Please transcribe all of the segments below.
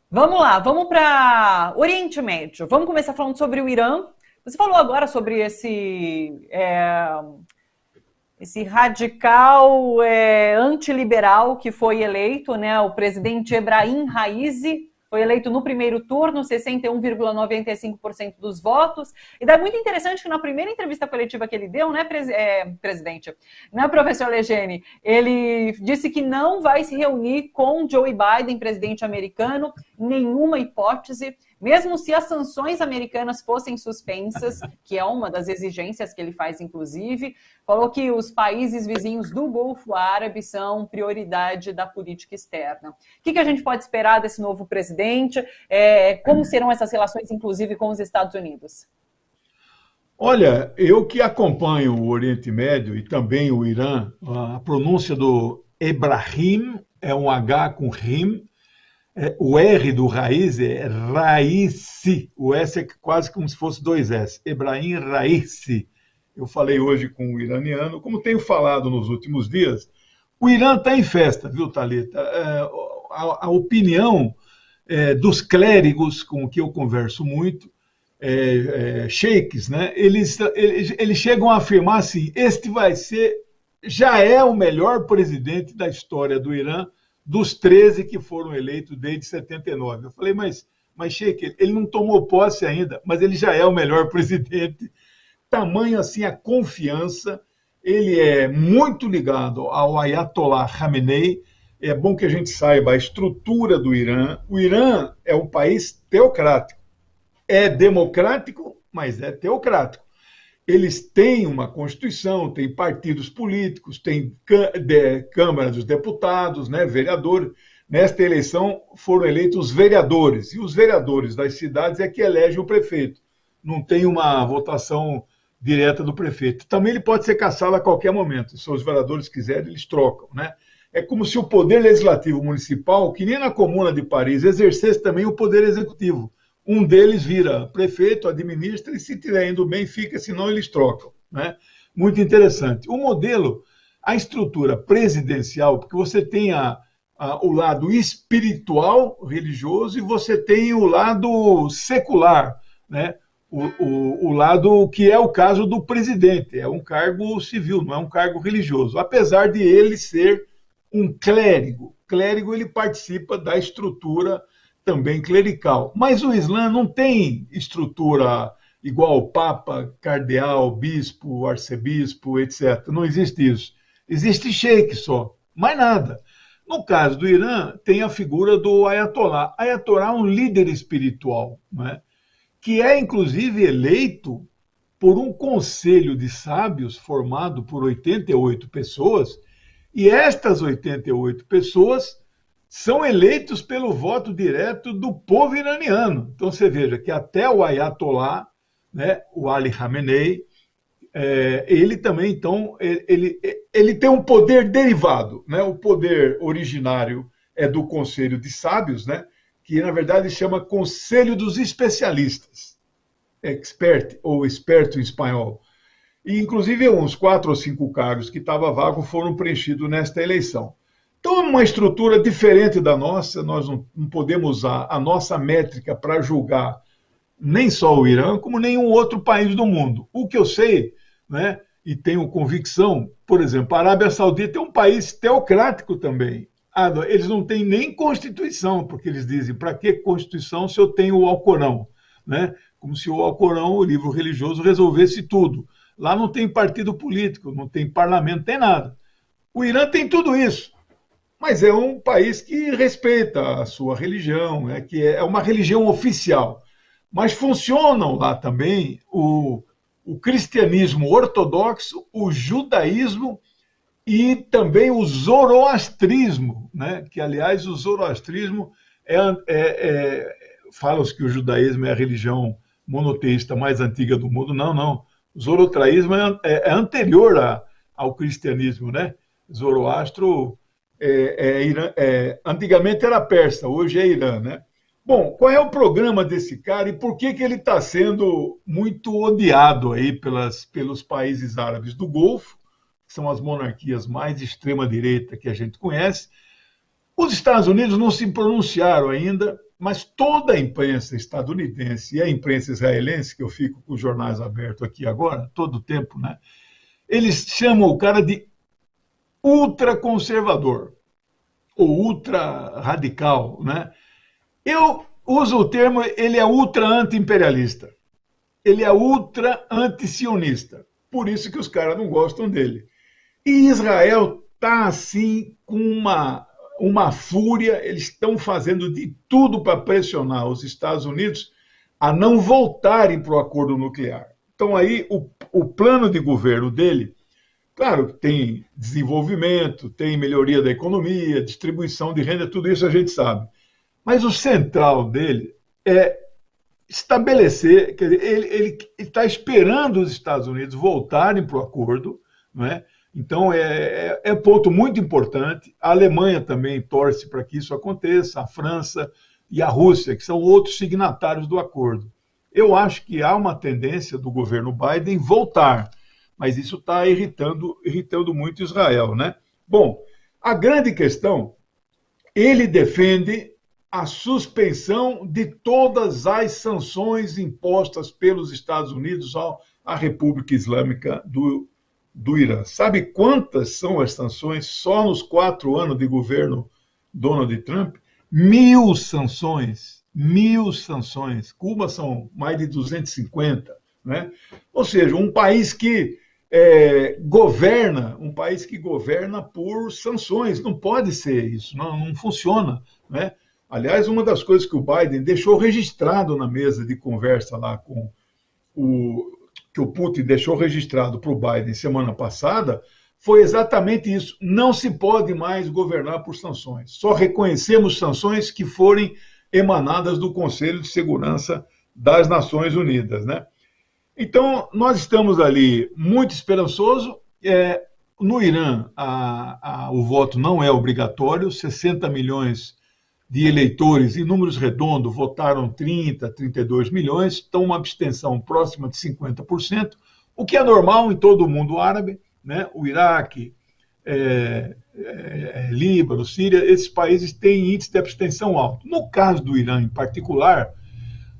Vamos lá, vamos para Oriente Médio. Vamos começar falando sobre o Irã. Você falou agora sobre esse radical antiliberal que foi eleito, né? O presidente Ebrahim Raisi foi eleito no primeiro turno, 61,95% dos votos. E daí é muito interessante que na primeira entrevista coletiva que ele deu, né, presidente, né, professor Legene, ele disse que não vai se reunir com Joe Biden, presidente americano, em nenhuma hipótese, mesmo se as sanções americanas fossem suspensas, que é uma das exigências que ele faz, inclusive. Falou que os países vizinhos do Golfo Árabe são prioridade da política externa. O que a gente pode esperar desse novo presidente? Como serão essas relações, inclusive, com os Estados Unidos? Olha, eu que acompanho o Oriente Médio e também o Irã, a pronúncia do Ebrahim é um H com rim, o R do raiz é Raisi, o S é quase como se fosse dois S, Ebrahim Raisi. Eu falei hoje com o iraniano, como tenho falado nos últimos dias, o Irã está em festa, viu, Thalita? A opinião dos clérigos com que eu converso muito, sheiks, né? Eles chegam a afirmar assim: este vai ser, já é o melhor presidente da história do Irã, dos 13 que foram eleitos desde 79. Eu falei, mas Sheik, ele não tomou posse ainda, mas ele já é o melhor presidente. Tamanho assim a confiança, ele é muito ligado ao Ayatollah Khamenei. É bom que a gente saiba a estrutura do Irã. O Irã é um país teocrático. É democrático, mas é teocrático. Eles têm uma constituição, têm partidos políticos, têm Câmara dos Deputados, né, vereadores. Nesta eleição foram eleitos os vereadores, e os vereadores das cidades é que elegem o prefeito. Não tem uma votação direta do prefeito. Também ele pode ser cassado a qualquer momento. Se os vereadores quiserem, eles trocam, né? É como se o poder legislativo municipal, que nem na Comuna de Paris, exercesse também o poder executivo. Um deles vira prefeito, administra, e se estiver indo bem, fica, senão eles trocam, né? Muito interessante. O modelo, a estrutura presidencial, porque você tem o lado espiritual, religioso, e você tem o lado secular, né? O lado que é o caso do presidente, é um cargo civil, não é um cargo religioso, apesar de ele ser um clérigo. Clérigo, ele participa da estrutura também clerical. Mas o Islã não tem estrutura igual papa, cardeal, bispo, arcebispo, etc. Não existe isso. Existe sheik só, mais nada. No caso do Irã, tem a figura do Ayatollah. Ayatollah é um líder espiritual, né? Que é, inclusive, eleito por um conselho de sábios formado por 88 pessoas, e estas 88 pessoas são eleitos pelo voto direto do povo iraniano. Então você veja que até o Ayatollah, né, o Ali Khamenei, ele também, então, ele tem um poder derivado, né? O poder originário é do Conselho de Sábios, né? Que na verdade chama Conselho dos Especialistas, expert ou experto em espanhol. E inclusive uns 4 ou 5 cargos que estavam vagos foram preenchidos nesta eleição. Então, é uma estrutura diferente da nossa, nós não podemos usar a nossa métrica para julgar nem só o Irã, como nenhum outro país do mundo. O que eu sei, né, e tenho convicção, por exemplo, a Arábia Saudita é um país teocrático também. Eles não têm nem Constituição, porque eles dizem, para que Constituição se eu tenho o Alcorão? Né? Como se o Alcorão, o livro religioso, resolvesse tudo. Lá não tem partido político, não tem parlamento, não tem nada. O Irã tem tudo isso. Mas é um país que respeita a sua religião, né, que é uma religião oficial. Mas funcionam lá também o cristianismo ortodoxo, o judaísmo e também o zoroastrismo, né, que, aliás, o zoroastrismo falam-se que o judaísmo é a religião monoteísta mais antiga do mundo. Não, não. O zoroastraísmo é anterior ao cristianismo, né? Zoroastro antigamente era persa, hoje é Irã, né? Bom, qual é o programa desse cara e por que ele está sendo muito odiado aí pelos países árabes do Golfo, que são as monarquias mais de extrema-direita que a gente conhece? Os Estados Unidos não se pronunciaram ainda, mas toda a imprensa estadunidense e a imprensa israelense, que eu fico com os jornais abertos aqui agora, todo o tempo, né? Eles chamam o cara de ultraconservador ou ultra-radical, né? Eu uso o termo, ele é ultra-anti-imperialista. Ele é ultra-anti-sionista. Por isso que os caras não gostam dele. E Israel está, assim, com uma fúria. Eles estão fazendo de tudo para pressionar os Estados Unidos a não voltarem para o acordo nuclear. Então, aí, o plano de governo dele, claro, tem desenvolvimento, tem melhoria da economia, distribuição de renda, tudo isso a gente sabe. Mas o central dele é estabelecer, quer dizer, ele está esperando os Estados Unidos voltarem para o acordo, não é? Então, é um ponto muito importante. A Alemanha também torce para que isso aconteça, a França e a Rússia, que são outros signatários do acordo. Eu acho que há uma tendência do governo Biden voltar, mas isso está irritando muito Israel, né? Bom, a grande questão, ele defende a suspensão de todas as sanções impostas pelos Estados Unidos à República Islâmica do Irã. Sabe quantas são as sanções só nos 4 anos de governo Donald Trump? 1.000 sanções. 1.000 sanções. Cuba são mais de 250, né? Ou seja, um país que governa por sanções. Não pode ser isso, não funciona, né? Aliás, uma das coisas que o Biden deixou registrado na mesa de conversa lá que o Putin deixou registrado para o Biden semana passada, foi exatamente isso. Não se pode mais governar por sanções. Só reconhecemos sanções que forem emanadas do Conselho de Segurança das Nações Unidas, né? Então, nós estamos ali muito esperançosos. No Irã, o voto não é obrigatório, 60 milhões de eleitores, em números redondos, votaram 30, 32 milhões, então uma abstenção próxima de 50%, o que é normal em todo o mundo árabe, né? O Iraque, Líbano, Síria, esses países têm índice de abstenção alto. No caso do Irã, em particular,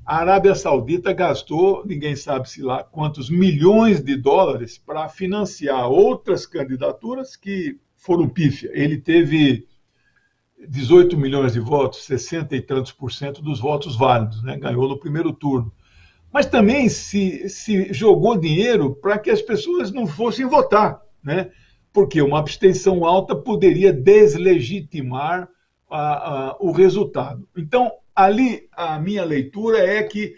a Arábia Saudita gastou, ninguém sabe se lá quantos milhões de dólares para financiar outras candidaturas que foram pífias. Ele teve 18 milhões de votos, 60 e tantos por cento dos votos válidos, né? Ganhou no primeiro turno. Mas também se jogou dinheiro para que as pessoas não fossem votar, né? Porque uma abstenção alta poderia deslegitimar o resultado. Então, ali, a minha leitura é que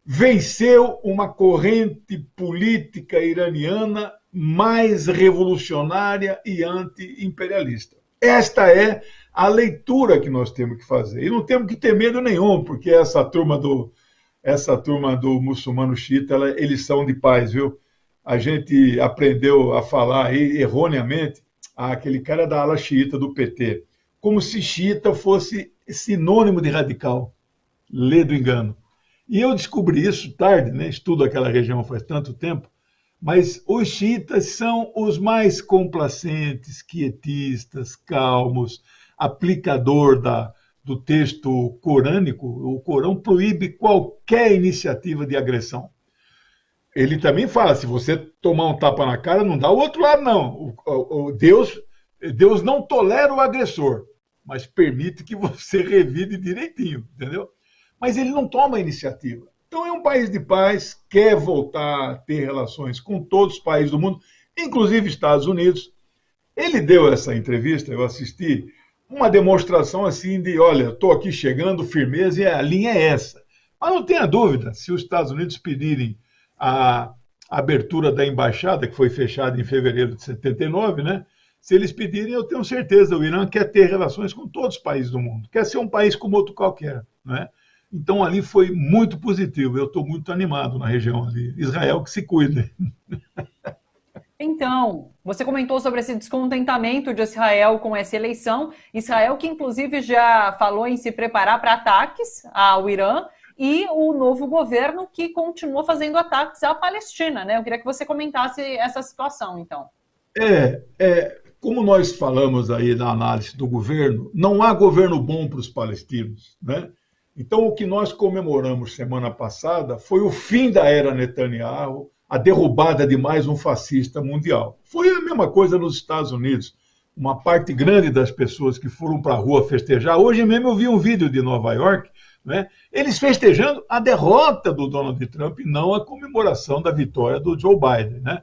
venceu uma corrente política iraniana mais revolucionária e anti-imperialista. Esta é a leitura que nós temos que fazer. E não temos que ter medo nenhum, porque essa turma do muçulmano xiita, eles são de paz, viu? A gente aprendeu a falar aí, erroneamente, aquele cara da ala xiita do PT, como se xiita fosse sinônimo de radical. Lê do engano. E eu descobri isso tarde, né? Estudo aquela região faz tanto tempo, mas os xiitas são os mais complacentes, quietistas, calmos, aplicador do texto corânico. O Corão proíbe qualquer iniciativa de agressão. Ele também fala, se você tomar um tapa na cara, não dá o outro lado, não. Deus não tolera o agressor, mas permite que você revide direitinho, entendeu? Mas ele não toma iniciativa. Então é um país de paz, quer voltar a ter relações com todos os países do mundo, inclusive Estados Unidos. Ele deu essa entrevista, eu assisti, uma demonstração assim de, olha, estou aqui chegando, firmeza, e a linha é essa. Mas não tenha dúvida, se os Estados Unidos pedirem a abertura da embaixada, que foi fechada em fevereiro de 79, né? Se eles pedirem, eu tenho certeza, o Irã quer ter relações com todos os países do mundo, quer ser um país como outro qualquer, né? Então, ali foi muito positivo. Eu estou muito animado na região ali. Israel que se cuida. Então, você comentou sobre esse descontentamento de Israel com essa eleição. Israel que, inclusive, já falou em se preparar para ataques ao Irã e o novo governo que continua fazendo ataques à Palestina, né? Eu queria que você comentasse essa situação, então. Como nós falamos aí na análise do governo, não há governo bom para os palestinos, né? Então, o que nós comemoramos semana passada foi o fim da era Netanyahu, a derrubada de mais um fascista mundial. Foi a mesma coisa nos Estados Unidos. Uma parte grande das pessoas que foram para a rua festejar, hoje mesmo eu vi um vídeo de Nova York, né, eles festejando a derrota do Donald Trump e não a comemoração da vitória do Joe Biden, né?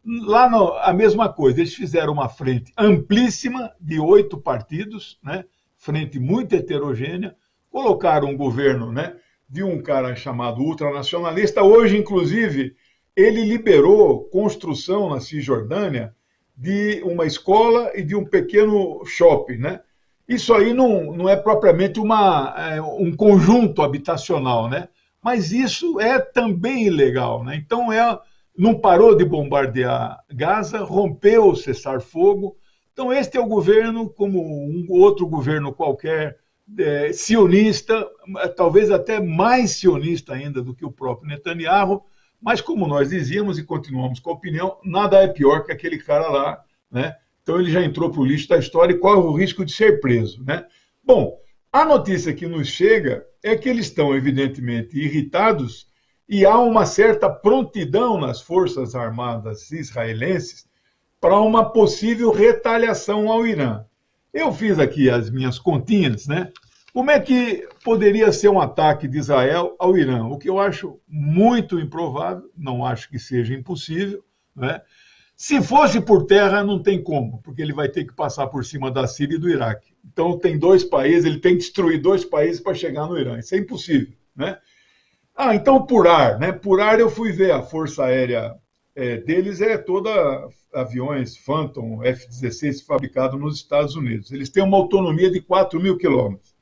Lá a mesma coisa, eles fizeram uma frente amplíssima de 8 partidos, né, frente muito heterogênea, colocaram um governo, né, de um cara chamado ultranacionalista. Hoje, inclusive, ele liberou construção na Cisjordânia de uma escola e de um pequeno shopping, né? Isso aí não é propriamente um conjunto habitacional, né? Mas isso é também ilegal, né? Então, não parou de bombardear Gaza, rompeu o cessar-fogo. Então, este é o governo, como um outro governo qualquer, sionista, talvez até mais sionista ainda do que o próprio Netanyahu, mas como nós dizíamos e continuamos com a opinião, nada é pior que aquele cara lá, né? Então ele já entrou para o lixo da história e corre o risco de ser preso, né? Bom, a notícia que nos chega é que eles estão evidentemente irritados e há uma certa prontidão nas Forças Armadas israelenses para uma possível retaliação ao Irã. Eu fiz aqui as minhas continhas, né? Como é que poderia ser um ataque de Israel ao Irã? O que eu acho muito improvável, não acho que seja impossível, né? Se fosse por terra, não tem como, porque ele vai ter que passar por cima da Síria e do Iraque. Então, tem 2 países, ele tem que destruir 2 países para chegar no Irã. Isso é impossível, né? Então, por ar, né? Por ar, eu fui ver a força aérea deles, toda aviões Phantom, F-16, fabricados nos Estados Unidos. Eles têm uma autonomia de 4.000 quilômetros.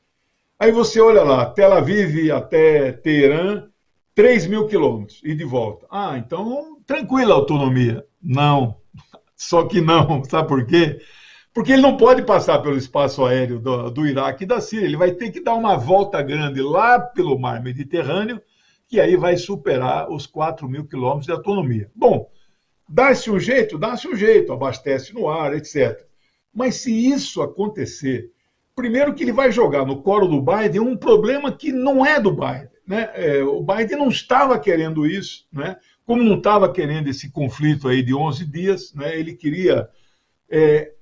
Aí você olha lá, Tel Aviv até Teherã, 3.000 quilômetros, e de volta. Então, tranquila a autonomia. Não, só que não, sabe por quê? Porque ele não pode passar pelo espaço aéreo do Iraque e da Síria, ele vai ter que dar uma volta grande lá pelo mar Mediterrâneo, que aí vai superar os 4.000 quilômetros de autonomia. Bom, dá-se um jeito, abastece no ar, etc. Mas se isso acontecer, primeiro que ele vai jogar no colo do Biden um problema que não é do Biden, né? O Biden não estava querendo isso, né? Como não estava querendo esse conflito aí de 11 dias, né? Ele queria...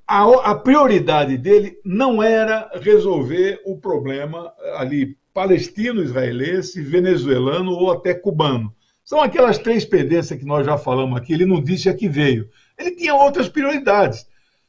a prioridade dele não era resolver o problema ali palestino-israelense, venezuelano ou até cubano. São aquelas 3 pendências que nós já falamos aqui, ele não disse a que veio. Ele tinha outras prioridades.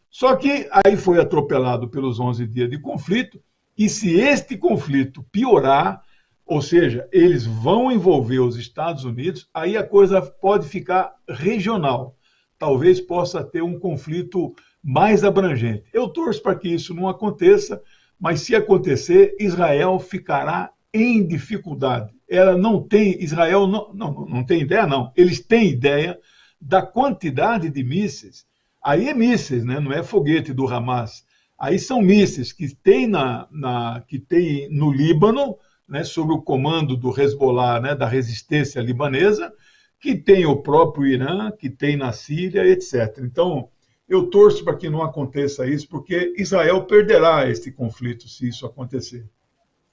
Só que aí foi atropelado pelos 11 dias de conflito, e se este conflito piorar, ou seja, eles vão envolver os Estados Unidos, aí a coisa pode ficar regional. Talvez possa ter um conflito mais abrangente. Eu torço para que isso não aconteça, mas se acontecer, Israel ficará em dificuldade. Israel não tem ideia, não. Eles têm ideia da quantidade de mísseis. Aí é mísseis, né? Não é foguete do Hamas. Aí são mísseis que tem no Líbano, né, sob o comando do Hezbollah, né, da resistência libanesa, que tem o próprio Irã, que tem na Síria, etc. Então, eu torço para que não aconteça isso, porque Israel perderá este conflito se isso acontecer.